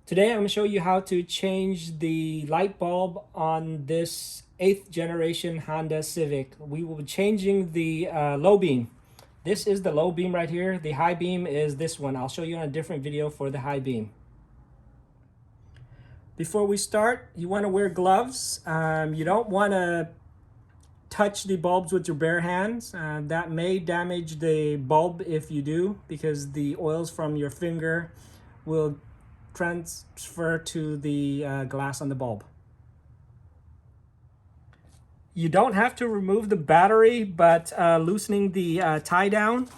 Today I'm going to show you how to change the light bulb on this 8th generation Honda Civic. We will be changing the low beam. This is the low beam right here. The high beam is this one. I'll show you on a different video for the high beam. Before we start, you want to wear gloves. You don't want to touch the bulbs with your bare hands. That may damage the bulb if you do, because the oils from your finger will transfer to the glass on the bulb. You don't have to remove the battery, but loosening the tie down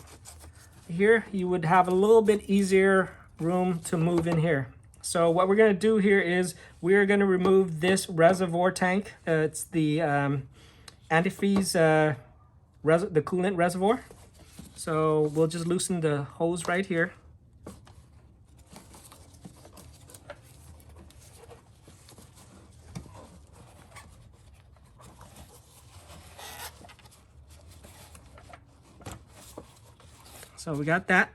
here, you would have a little bit easier room to move in here. So what we're going to do here is we're going to remove this reservoir tank. It's the antifreeze, the coolant reservoir. So we'll just loosen the hose right here. So we got that.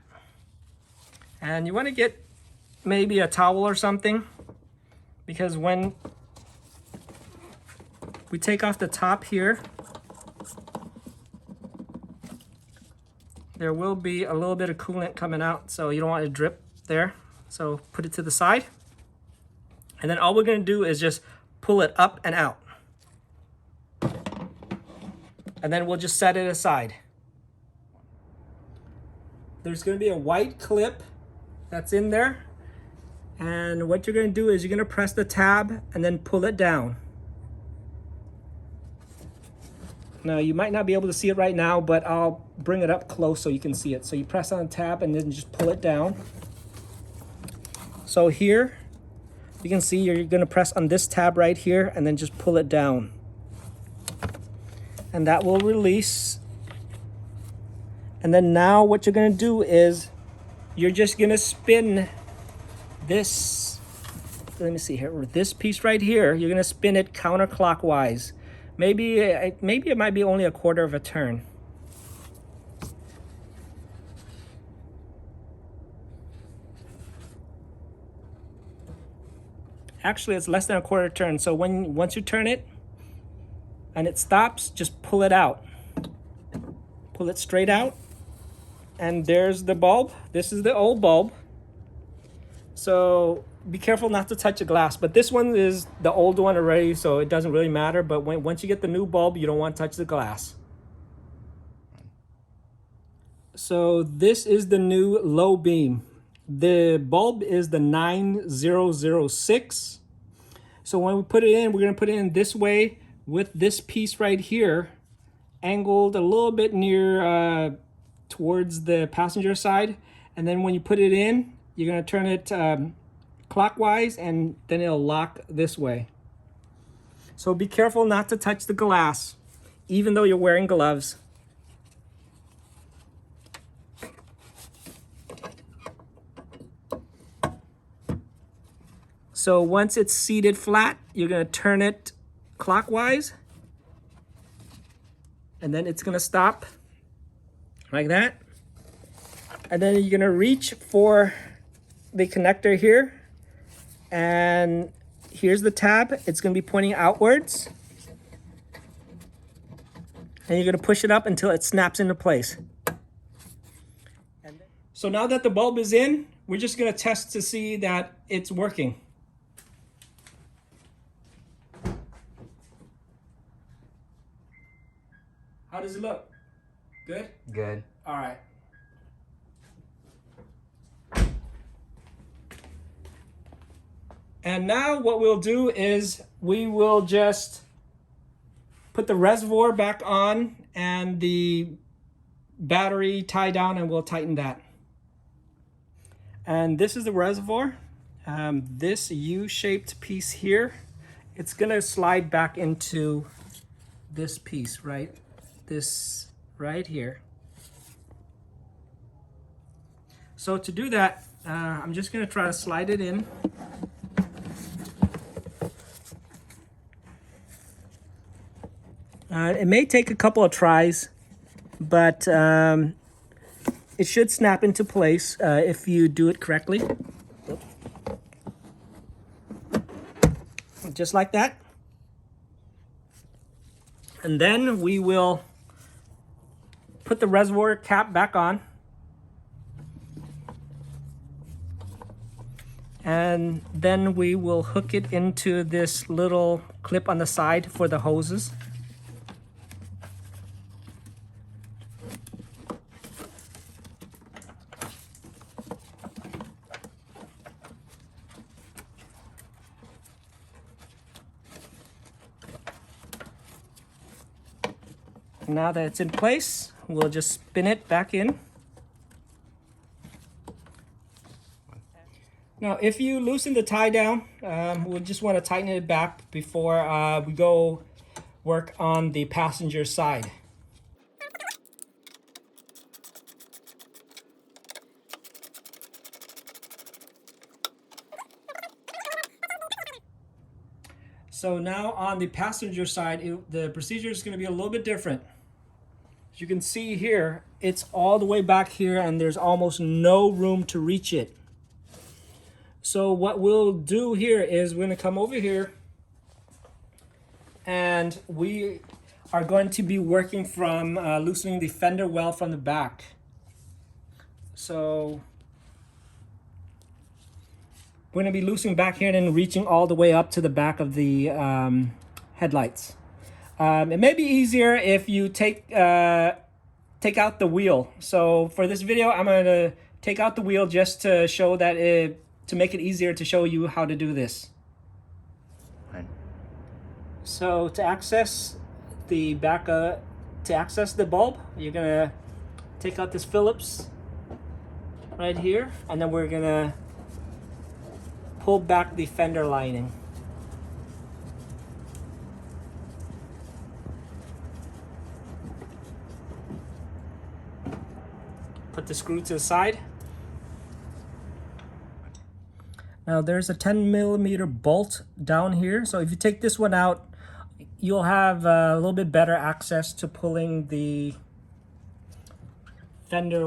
And you want to get maybe a towel or something, because when we take off the top here, there will be a little bit of coolant coming out, so you don't want it to drip there. So put it to the side. And then all we're going to do is just pull it up and out. And then we'll just set it aside. There's going to be a white clip that's in there. And what you're going to do is you're going to press the tab and then pull it down. Now, you might not be able to see it right now, but I'll bring it up close so you can see it. So you press on the tab and then just pull it down. So here, you can see you're going to press on this tab right here and then just pull it down. And that will release. And then now what you're going to do is you're just going to spin this, let me see here, this piece right here, you're going to spin it counterclockwise. Maybe it might be only a quarter of a turn. Actually, it's less than a quarter turn. So once you turn it and it stops, just pull it out. Pull it straight out. And there's the bulb. This is the old bulb. So be careful not to touch the glass. But this one is the old one already, so it doesn't really matter. But once you get the new bulb, you don't want to touch the glass. So this is the new low beam. The bulb is the 9006. So when we put it in, we're going to put it in this way with this piece right here angled a little bit near towards the passenger side. And then when you put it in, you're going to turn it clockwise, and then it'll lock this way. So be careful not to touch the glass, even though you're wearing gloves. So once it's seated flat, you're going to turn it clockwise, and then it's going to stop like that. And then you're going to reach for the connector here, and here's the tab. It's going to be pointing outwards, and you're going to push it up until it snaps into place. So now that the bulb is in, we're just going to test to see that it's working. How does it look? Good? Good. All right. And now what we'll do is we will just put the reservoir back on and the battery tie down, and we'll tighten that. And this is the reservoir. This U-shaped piece here, it's gonna slide back into this piece, right? This right here. So to do that, I'm just gonna try to slide it in. It may take a couple of tries, but it should snap into place if you do it correctly. just like that. And then we will put the reservoir cap back on. And then we will hook it into this little clip on the side for the hoses. Now that it's in place, we'll just spin it back in. Now, if you loosen the tie down, we'll just want to tighten it back before we go work on the passenger side. So now on the passenger side, the procedure is going to be a little bit different. As you can see here, it's all the way back here and there's almost no room to reach it. So what we'll do here is we're going to come over here and we are going to be working from loosening the fender well from the back. So we're going to be loosening back here and then reaching all the way up to the back of the headlights. It may be easier if you take out the wheel. So for this video, I'm going to take out the wheel just to show that to make it easier to show you how to do this. Fine. So to access the back, to access the bulb, you're gonna take out this Phillips right here, and then we're gonna pull back the fender lining. Put the screw to the side. Now there's a 10mm bolt down here. So if you take this one out, you'll have a little bit better access to pulling the fender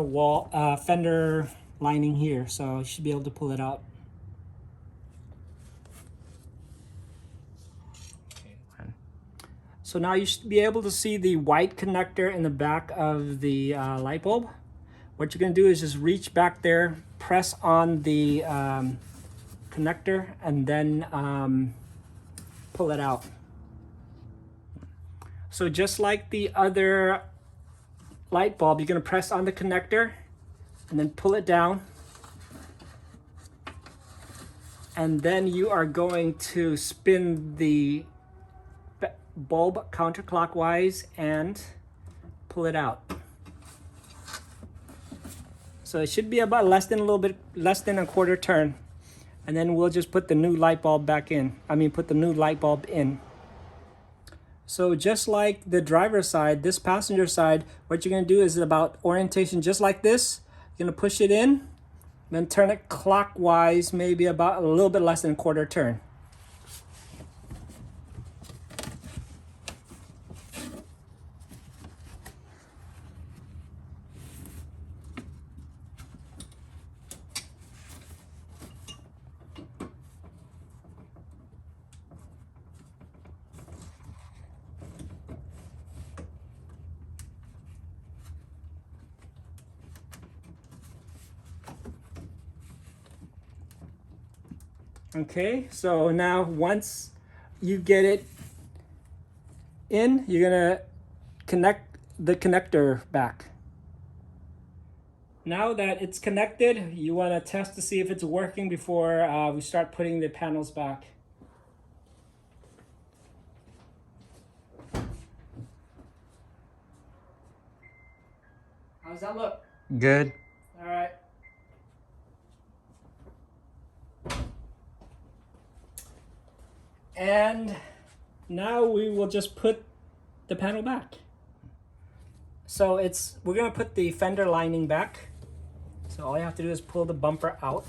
lining here. So you should be able to pull it out. So now you should be able to see the white connector in the back of the light bulb. What you're going to do is just reach back there, press on the connector, and then pull it out. So just like the other light bulb, you're going to press on the connector and then pull it down, and then you are going to spin the bulb counterclockwise and pull it out. So it should be about a little bit less than a quarter turn. And then we'll just put the new light bulb back in. Put the new light bulb in. So just like the driver's side, this passenger side, what you're gonna do is about orientation just like this. You're gonna push it in, then turn it clockwise, maybe about a little bit less than a quarter turn. Okay, so now once you get it in, you're gonna connect the connector back. Now that it's connected, you want to test to see if it's working before we start putting the panels back. How does that look? Good. All right. And now we will just put the panel back. So we're gonna put the fender lining back. So all you have to do is pull the bumper out.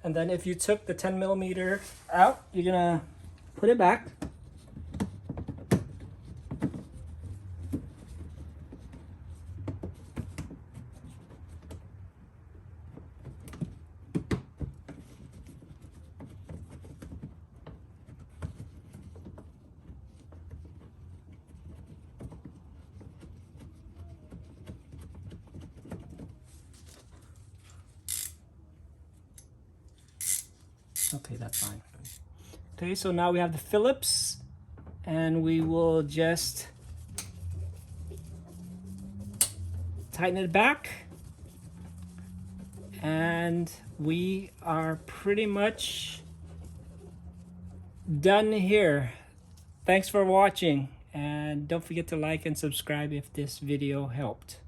And then if you took the 10mm out, you're gonna put it back. Okay, that's fine. Okay, so now we have the Phillips, and we will just tighten it back, and we are pretty much done here. Thanks for watching, and don't forget to like and subscribe if this video helped.